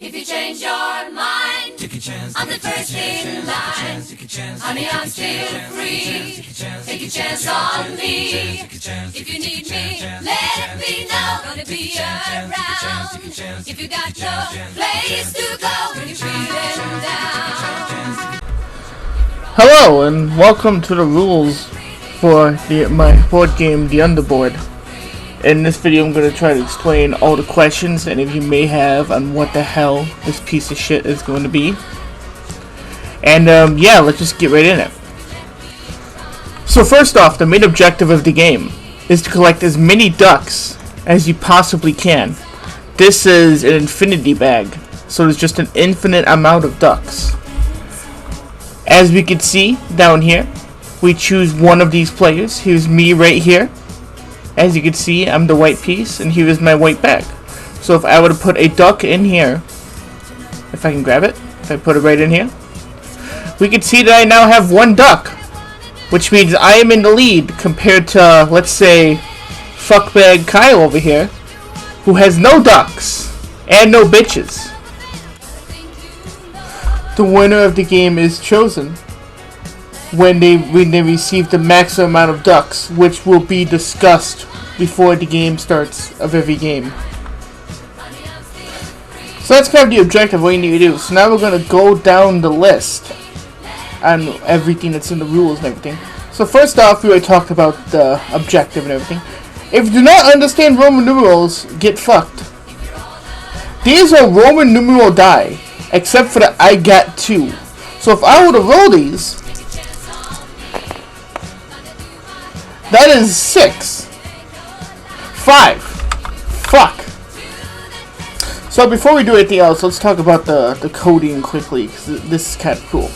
If you change your mind, take a chance, I'm the first in line. Honey, I'm still free. Take a chance on me. If you need me, let me know. Gonna be around. If you got no place to go when you're feeling down. Hello and welcome to the rules for my board game, The Underboard. In this video I'm going to try to explain all the questions any of you may have on what the hell this piece of shit is going to be. And yeah, let's just get right in it. So first off, the main objective of the game is to collect as many ducks as you possibly can. This is an infinity bag, so there's just an infinite amount of ducks. As we can see down here, we choose one of these players. Here's me right here. As you can see, I'm the white piece, and here is my white bag. So if I were to put a duck in here, if I can grab it, if I put it right in here, we can see that I now have one duck, which means I am in the lead compared to, let's say, fuckbag Kyle over here, who has no ducks and no bitches. The winner of the game is chosen when they receive the maximum amount of ducks, which will be discussed before the game starts of every game. So that's kind of the objective, what you need to do. So now we're going to go down the list on everything that's in the rules and everything. So first off, we already talked about the objective and everything. If you do not understand Roman numerals, get fucked. These are Roman numeral die, except for the I got 2. So if I were to roll these, that is 6. 5. Fuck. So before we do anything else, let's talk about the coding quickly, because this is kind of cool.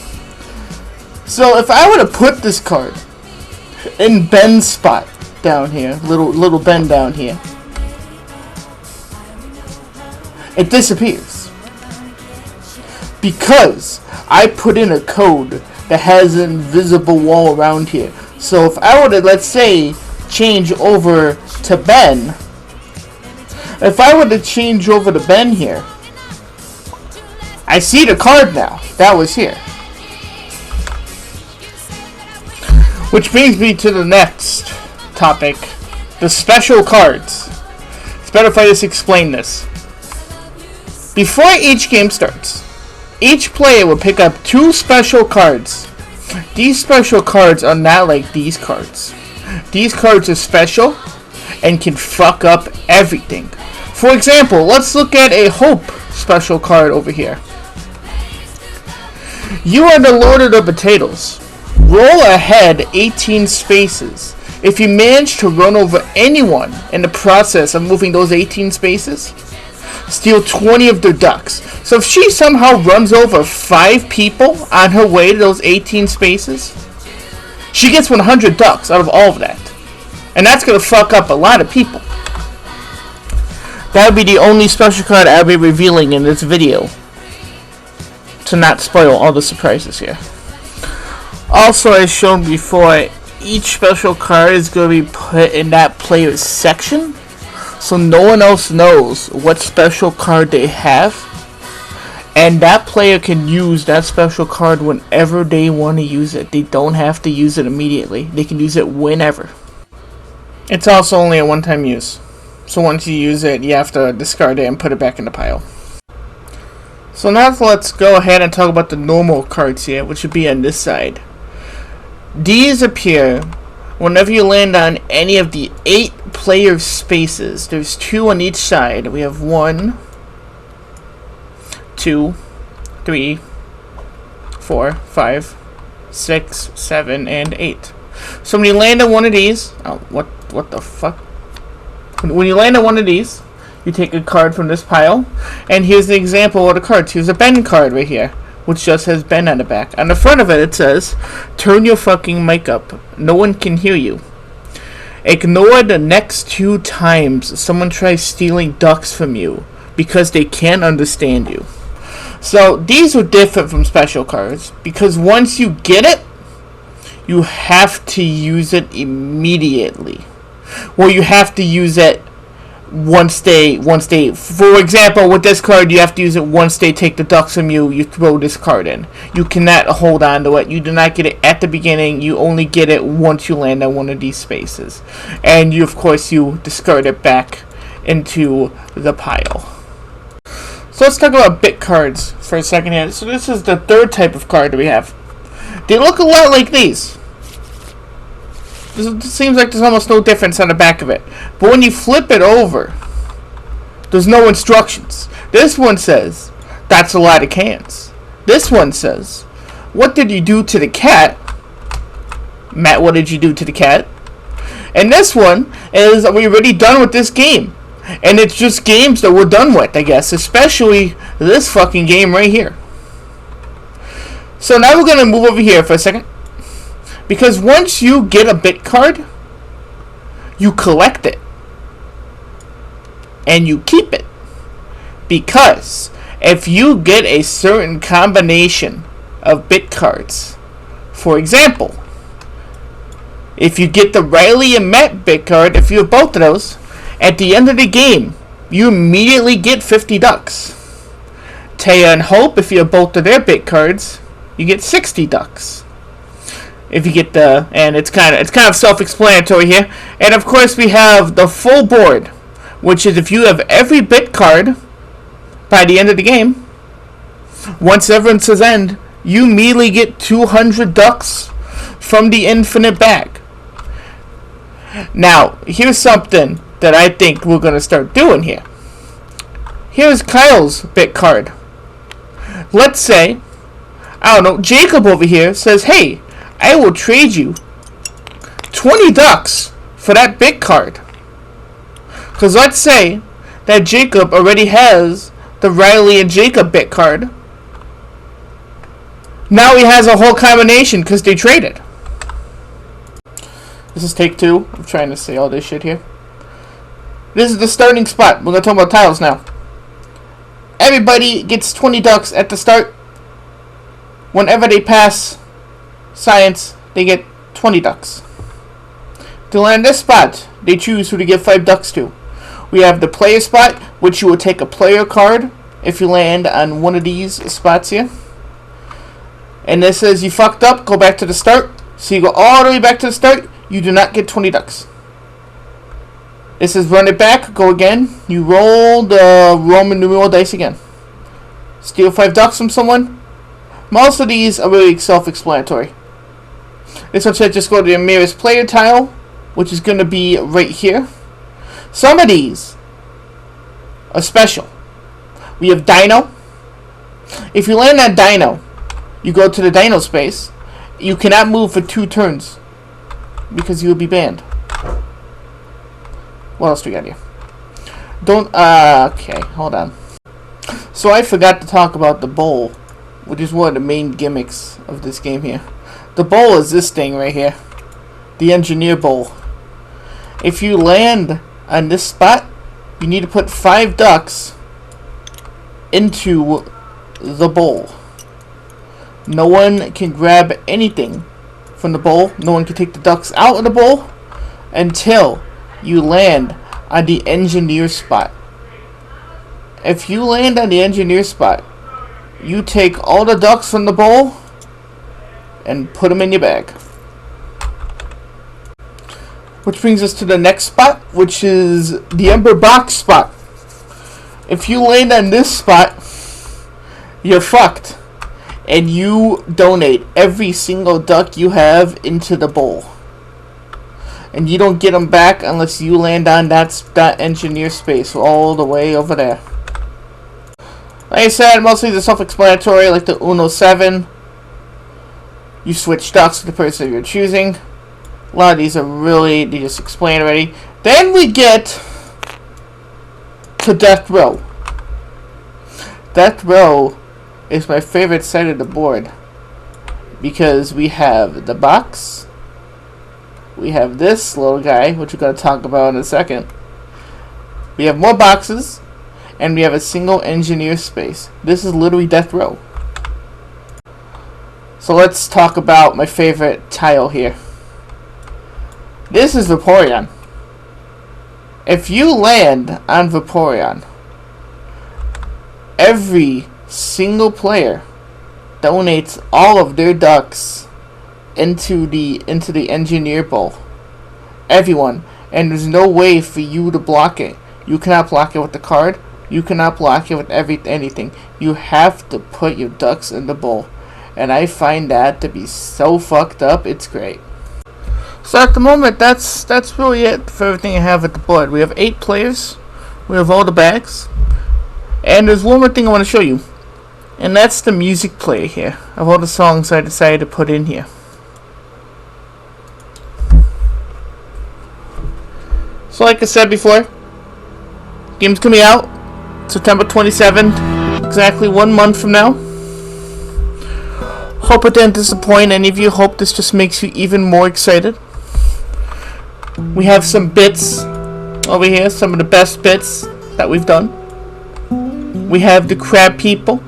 So if I were to put this card in Ben's spot down here, little Ben down here, it disappears. Because I put in a code that has an invisible wall around here. So if I were to, let's say, change over to Ben, if I were to change over to Ben here, I see the card now. That was here. Which brings me to the next topic, the special cards. It's better if I just explain this. Before each game starts, each player will pick up 2 special cards. These special cards are not like these cards. These cards are special and can fuck up everything. For example, let's look at a Hope special card over here. You are the Lord of the Potatoes. Roll ahead 18 spaces. If you manage to run over anyone in the process of moving those 18 spaces, steal 20 of their ducks. So if she somehow runs over 5 people on her way to those 18 spaces, she gets 100 ducks out of all of that. And that's going to fuck up a lot of people. That would be the only special card I'll be revealing in this video, to not spoil all the surprises here. Also, as shown before, each special card is going to be put in that player's section, so no one else knows what special card they have, and that player can use that special card whenever they want to use it. They don't have to use it immediately. They can use it whenever. It's also only a one-time use, so once you use it, you have to discard it and put it back in the pile. So now let's go ahead and talk about the normal cards here, which would be on this side. These appear whenever you land on any of the 8 player spaces. There's 2 on each side. We have 1, 2, 3, 4, 5, 6, 7, and 8. So when you land on one of these, what the fuck? When you land on one of these, you take a card from this pile, and here's the example of the cards. Here's a Ben card right here, which just has Ben on the back. On the front of it, it says, "Turn your fucking mic up. No one can hear you. Ignore the next 2 times someone tries stealing ducks from you because they can't understand you." So these are different from special cards because once you get it, you have to use it immediately. Well, you have to use it once they, for example, with this card, you have to use it once they take the ducks from you. You throw this card in. You cannot hold on to it. You do not get it at the beginning. You only get it once you land on one of these spaces, and you, of course, you discard it back into the pile. So let's talk about bit cards for a second here. So this is the third type of card that we have. They look a lot like these. It seems like there's almost no difference on the back of it. But when you flip it over, there's no instructions. This one says, that's a lot of cans. This one says, what did you do to the cat? Matt, what did you do to the cat? And this one is, are we already done with this game? And it's just games that we're done with, I guess. Especially this fucking game right here. So now we're going to move over here for a second. Because once you get a bit card, you collect it. And you keep it. Because if you get a certain combination of bit cards, for example, if you get the Riley and Matt bit card, if you have both of those, at the end of the game, you immediately get 50 ducks. Taya and Hope, if you have both of their bit cards, you get 60 ducks. If you get the, and it's kind of self-explanatory here. And of course we have the full board, which is if you have every bit card by the end of the game, once everyone says end, you immediately get 200 ducks from the infinite bag. Now, here's something that I think we're going to start doing here. Here's Kyle's bit card. Let's say, I don't know, Jacob over here says, hey, I will trade you 20 ducks for that bit card. Because let's say that Jacob already has the Riley and Jacob bit card. Now he has a whole combination because they traded. This is take 2. I'm trying to say all this shit here. This is the starting spot. We're going to talk about tiles now. Everybody gets 20 ducks at the start. Whenever they pass science, they get 20 ducks. To land this spot, they choose who to give 5 ducks to. We have the player spot, which you will take a player card if you land on one of these spots here. And this says you fucked up, go back to the start. So you go all the way back to the start, you do not get 20 ducks. This says run it back, go again. You roll the Roman numeral dice again. Steal 5 ducks from someone. Most of these are really self-explanatory. This one said just go to the nearest player tile, which is going to be right here. Some of these are special. We have Dino. If you land on Dino, you go to the Dino space. You cannot move for 2 turns because you will be banned. What else do we got here? Okay, hold on. So I forgot to talk about the bowl, which is one of the main gimmicks of this game here. The bowl is this thing right here. The engineer bowl. If you land on this spot, you need to put 5 ducks into the bowl. No one can grab anything from the bowl. No one can take the ducks out of the bowl until you land on the engineer spot. If you land on the engineer spot, you take all the ducks from the bowl and put them in your bag. Which brings us to the next spot, which is the Ember Box spot. If you land on this spot, you're fucked. And you donate every single duck you have into the bowl. And you don't get them back unless you land on that engineer space all the way over there. Like I said, mostly the self-explanatory, like the Uno 7. You switch ducks to the person you're choosing. A lot of these are really, they just explain already. Then we get to Death Row. Death Row is my favorite side of the board because we have the box. We have this little guy, which we're going to talk about in a second. We have more boxes, and we have a single engineer space. This is literally Death Row. So let's talk about my favorite tile here. This is Vaporeon. If you land on Vaporeon, every single player donates all of their ducks into the engineer bowl. Everyone. And there's no way for you to block it. You cannot block it with the card. You cannot block it with anything. You have to put your ducks in the bowl. And I find that to be so fucked up, it's great. So at the moment, that's really it for everything I have at the board. We have 8 players. We have all the bags. And there's one more thing I want to show you. And that's the music player here, of all the songs I decided to put in here. So like I said before, game's coming out September 27th, exactly 1 month from now. Hope it didn't disappoint any of you. Hope this just makes you even more excited. We have some bits over here, some of the best bits that we've done. We have the Crab People.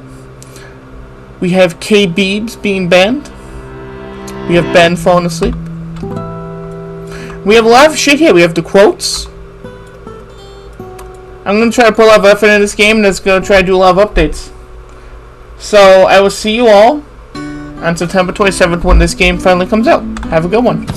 We have K-Beebs being banned. We have Ben falling asleep. We have a lot of shit here. We have the quotes. I'm going to try to put a lot of effort in this game, and it's going to try to do a lot of updates. So, I will see you all on September 27th when this game finally comes out. Have a good one.